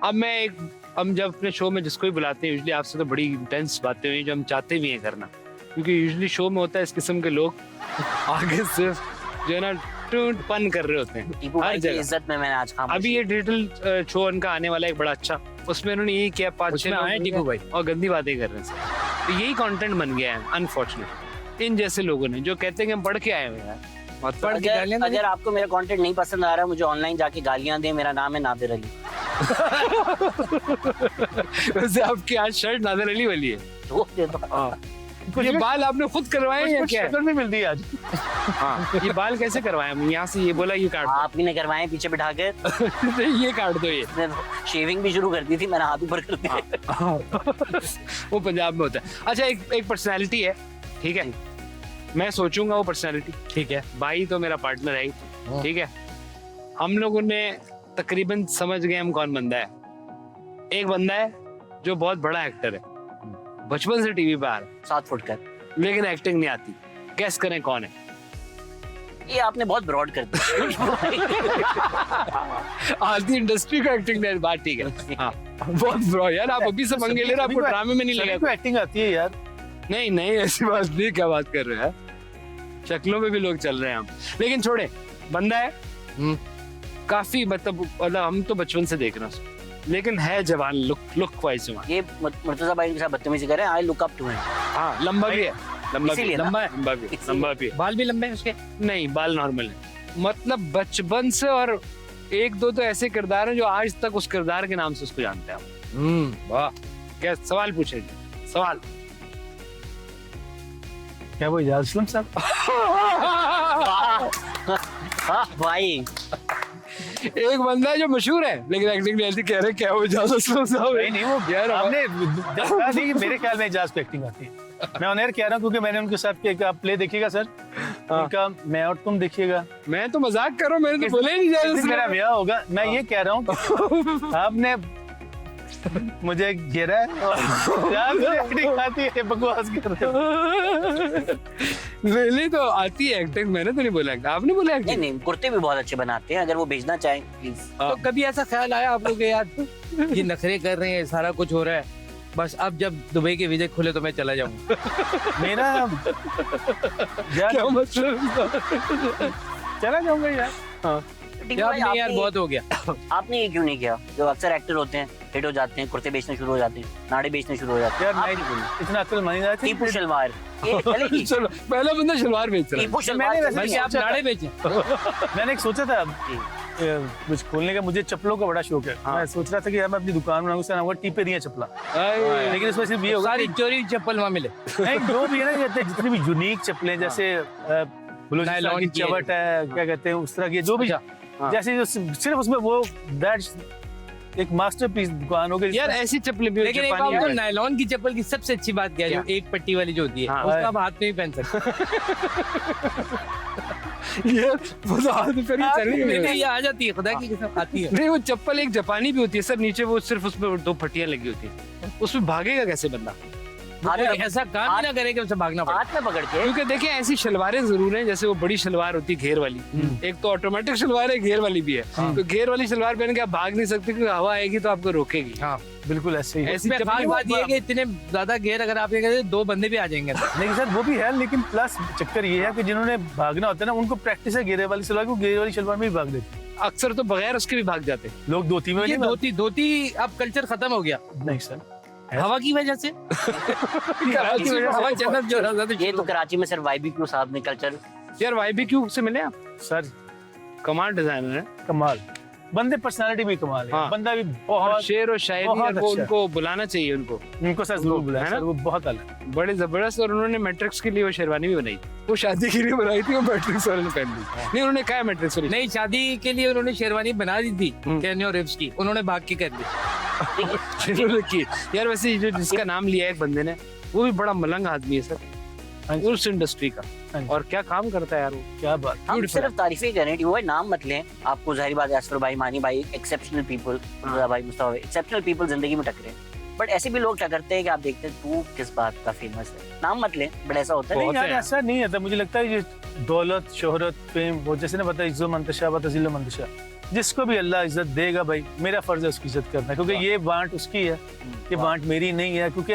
हम जब अपने शो में जिसको भी बुलाते हैं यूजुअली आपसे तो बड़ी इंटेंस बातें हुई जो हम चाहते भी हैं करना, क्योंकि यूजुअली शो में होता है इस किस्म के लोग आगे सिर्फ जो है ना टूट पन कर रहे होते हैं हर जगह। इज्जत में मैंने आज खामोशी। अभी ये डिजिटल शो उनका आने वाला है एक बड़ा अच्छा, उसमें उन्होंने यही किया 5-6 आए टीकू भाई और गंदी बातें कर रहे हैं। तो यही कंटेंट बन गया है अनफॉर्चुनेट इन जैसे लोगों ने जो कहते हैं कि हम पढ़ के आए हुए हैं और पढ़ के गालियां। अगर आपको मेरा कंटेंट नहीं पसंद आ रहा है मुझे ऑनलाइन जाके गालियां दे। मेरा नाम है नादिर अली। वैसे आपकी आज शर्ट नादिर अली वाली है वो दे दो। ये बाल आपने खुद करवाए या क्या है? शक्ल नहीं मिलती आज। हाँ ये बाल कैसे करवाए? हम यहाँ से ये बोला ये काट आप ही ने करवाए पीछे बिठा के। दो ये काट दो ये। शेविंग भी शुरू कर दी थी मैंने हाथ ऊपर कर दिया। वो पंजाब में होता है। अच्छा एक पर्सनालिटी है ठीक है, मैं सोचूंगा वो पर्सनालिटी ठीक है। भाई तो मेरा पार्टनर है ही ठीक है। हम लोगों ने तकरीबन समझ गए हम कौन बंदा है। एक बंदा है जो बहुत बड़ा एक्टर है, बचपन से टीवी पे आ रहा है 7 फुट का, लेकिन एक्टिंग नहीं आती। गेस करें कौन है? ये आपने बहुत ब्रॉड कर दिया। आधी इंडस्ट्री को एक्टिंग नहीं बात ठीक है। हाँ बहुत ब्रो यार, आप अभी से पंगे ले रहे हो, आपको ड्रामे में नहीं लगा। एक्टिंग आती है यार। नहीं ऐसी बात नहीं, क्या बात कर रहे हो? शक्लों पे भी लोग चल रहे हैं हम, लेकिन छोड़े। बंदा है काफी मतलब हम तो बचपन से देख रहे हैं लेकिन है जवान, लुक वाइज जवान। ये मुर्तजा भाई के साथ बदतमीजी कर रहे हैं। I look up to him. हाँ लंबा भी है, लंबा भी। बाल भी लंबे हैं उसके? नहीं बाल नॉर्मल है। मतलब बचपन से, और एक दो तो ऐसे किरदार हैं जो आज तक उस किरदार के नाम से उसको जानते हैं। वाह क्या सवाल पूछे सवाल। क्या वो इजाज असलम साहब? भाई एक बंदा है जो मशहूर है लेकिन एक्टिंग नहीं आती, कह रहे क्या वो इजाज असलम साहब? नहीं वो यार आपने देखा नहीं कि मेरे ख्याल में इजाज को एक्टिंग आती है। मैं ऑन एयर कह रहा हूँ क्योंकि मैंने उनके साथ एक आप प्ले देखिएगा सर, उनका मैं और तुम देखिएगा। मैं तो मजाक कर रहा हूँ, मैंने तो बोला ही नहीं इजाज मेरा ब्याह होगा। मैं ये कह रहा हूँ आपने मुझे घेरा है एक्टिंग आती है, बकवास कर रहे हो। नहीं तो आती है एक्टिंग, मैंने तो नहीं बोला, आपने बोला एक्टिंग। नहीं कुर्ते भी बहुत अच्छे बनाते हैं, अगर वो भेजना चाहें प्लीज। तो कभी ऐसा ख्याल आया आप लोग के यार ये नखरे कर रहे हैं, सारा कुछ हो रहा है, बस अब जब दुबई के वीजे खुले तो मैं चला जाऊंगा? मेरा क्या मतलब? चला जाऊंगा यार। यार बहुत हो गया। आपने ये क्यों नहीं किया? जो अक्सर एक्टर होते हैं हिट हो जाते हैं, कुर्ते बेचने शुरू हो जाते हैं, नाड़े बेचने शुरू हो जाते हैं। यार इतना अक्ल मानी जाती है। टीपू शलवार ये चलेगी। चलो पहला बंदा शलवार बेच रहा है। टीपू शलवार बल्कि आप नाड़े बेचें। मैंने एक सोचा था कुछ खोलने का, मुझे चप्पलों का बड़ा शौक है। मैं सोच रहा था कि यार मैं अपनी दुकान बनाऊंगा, उसका नाम होगा टीपे दिया चप्पला। लेकिन इसमें सिर्फ ये होगा सारी चोरी चप्पल वहाँ मिले। नहीं जो भी है ना, जितनी भी यूनिक चप्पलें जैसे बलूचिस्तान की चवट है, क्या कहते हैं उस तरह की जो भी जैसे जो सिर्फ उसमें वो दैट्स एक मास्टरपीस दुकान हो गई यार। ऐसी चप्पलें भी लेकिन एक बात तो नायलॉन की चप्पल की सबसे अच्छी बात क्या है, जो एक पट्टी वाली जो होती है उसका आप हाथ में भी पहन सकते ये वो तो हाथ पर ही चली हैं। ये आ जाती है, खुदा की कसम आती है। नहीं वो चप्पल एक जापानी भी होती है सर, नीचे वो सिर्फ उसमें 2 फट्टियां लगी होती है, उसमें भागेगा कैसे बंदा? ऐसा काम ही ना करे कि उसे भागना पड़े। हाथ में पकड़ के। क्योंकि देखिए ऐसी शलवारें जरूर हैं, जैसे वो बड़ी शलवार होती है घेर वाली, एक तो ऑटोमेटिक शलवार है, घेर वाली भी है। तो घेर वाली शलवार पहन के आप भाग नहीं सकते क्योंकि हवा आएगी तो आपको रोकेगी। हाँ बिल्कुल ऐसे ही। ऐसी खास बात ये है कि इतने ज्यादा घेर अगर आप ये कहते 2 बंदे भी आ जाएंगे। नहीं सर वो भी है, लेकिन प्लस चक्कर ये है कि जिन्होंने भागना होता है ना उनको प्रैक्टिस है घेरे वाली शलवार, घेरे वाली शलवार में भी भाग देते हैं। अक्सर तो बगैर उसके भी भाग जाते हैं लोग धोती में। धोती अब कल्चर खत्म हो गया। नहीं सर हवा की वजह से। हवा चलना जो रहा था। ये तो कराची में सिर्फ YBQ साहब ने कल्चर। यार YBQ से मिले आप? सर कमाल डिजाइनर है, कमाल बंदे, पर्सनालिटी भी कमाल है। हाँ। बंदा भी और बहुत शेर और शायरी बहुत वो अच्छा। उनको बुलाना चाहिए उनको सर जरूर बुलाया है ना? सर, वो बहुत अलग बड़े जबरदस्त। और उन्होंने मैट्रिक्स के लिए वो शेरवानी भी बनाई, वो शादी के लिए बनाई थी, वो मैट्रिक्स वाले ने पहन ली। नहीं उन्होंने कहा मैट्रिक्स वाली नहीं, शादी के लिए उन्होंने शेरवानी बना दी थी कैनियो रिव्स की, उन्होंने भाग के कर दी। की। यार वैसे जो जिसका नाम लिया एक बंदे ने, वो भी बड़ा मलंग आदमी है सर, उस इंडस्ट्री का, और क्या काम करता है यार वो। क्या बात। हम सिर्फ तारीफें कर रहे हैं, वो नाम मत लें। आपको जाहिर बात है असफर भाई, मानी भाई, एक्सेप्शनल पीपल, भाई मुस्तफा भाई, एक्सेप्शनल पीपल जिंदगी में टकरे। बट ऐसे भी लोग क्या करते हैं कि आप देखते हैं तू किस बात का फेमस है, नाम मत लें, बट ऐसा होता है। नहीं यार ऐसा नहीं होता, मुझे लगता है ये दौलत, शोहरत, फेम, वो जैसे ना बताया इज्जो मंतशा व तजील मंतशा, जिसको भी अल्लाह इज्जत देगा भाई, मेरा फर्ज है उसकी इज्जत करना, क्योंकि ये वांट उसकी है, ये वांट मेरी नहीं है। क्योंकि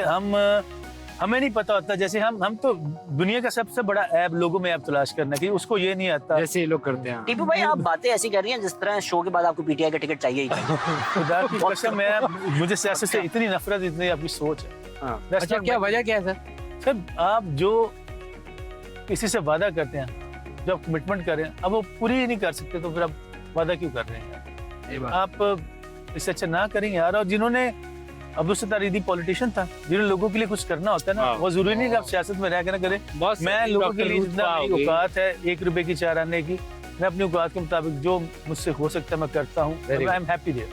हमें नहीं पता होता, जैसे हम तो दुनिया का सबसे बड़ा ऐब लोगों में ऐब तलाश करना कि उसको ये नहीं आता। जैसे ये लोग करते हैं। टीपू भाई आप बातें ऐसी कर रही हैं जिस तरह शो के बाद आपको पीटीआई का टिकट चाहिए ही चाहिए। खुदा की कसम है, मुझे सियासत से इतनी नफरत, इतनी आपकी सोच है। हाँ। That's अच्छा not क्या my- वजह क्या है सर? सर आप जो किसी से वादा करते हैं, जो आप कमिटमेंट कर रहे हैं, अब वो पूरी ही नहीं कर सकते तो फिर आप वादा क्यों कर रहे हैं यार? ये बात। आप इससे अच्छा ना करें यार। और जिन्होंने अब्दुल सत्तार रीदी पॉलिटिशियन था, जिन्होंने लोगों के लिए कुछ करना होता है ना, हाँ। वो जरूरी नहीं कि आप सियासत में रह के ना करें। बहुत मैं सारी लोगों के डॉक्टर लिए जितना लूथफा मेरी हो गई। औकात है 1 रुपए की 4 आने की, मैं अपनी औकात के मुताबिक जो मुझसे हो सकता है मैं करता हूँ। Very I am happy there.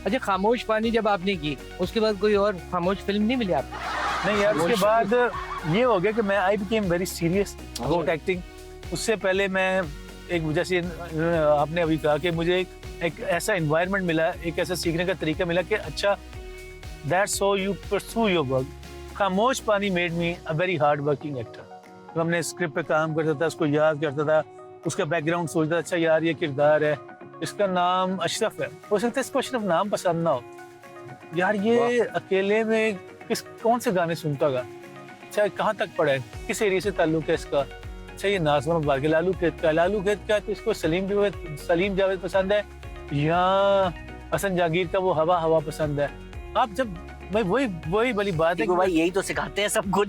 अच्छा खामोश पानी जब आपने की, उसके बाद कोई और खामोश फिल्म नहीं मिली आपको? नहीं यार, उसके बाद ये हो गया कि मैं I became very serious about acting. उससे पहले मैं एक, जैसे आपने अभी कहा कि मुझे एक ऐसा एनवायरनमेंट मिला, एक ऐसा सीखने का तरीका मिला कि अच्छा, that's how you pursue your work. खामोश पानी made me a very hard working actor. तो हमने स्क्रिप्ट पे काम करता था, उसको याद करता था, उसका बैकग्राउंड सोचता था, अच्छा यार ये किरदार है, इसका नाम अशरफ है, हो सकता है इसको अशरफ नाम पसंद ना हो, यार ये अकेले में कौन से गाने सुनता होगा, अच्छा कहाँ तक पढ़ा है, किस एरिया से ताल्लुक है इसका, अच्छा ये नाज़मा मुबारक लालू खेत का, तो इसको सलीम जावेद पसंद है या हसन जहांगीर का वो हवा हवा पसंद है। आप जब भाई वही वाली बात है टीपू भाई यही तो सिखाते हैं सब कुछ।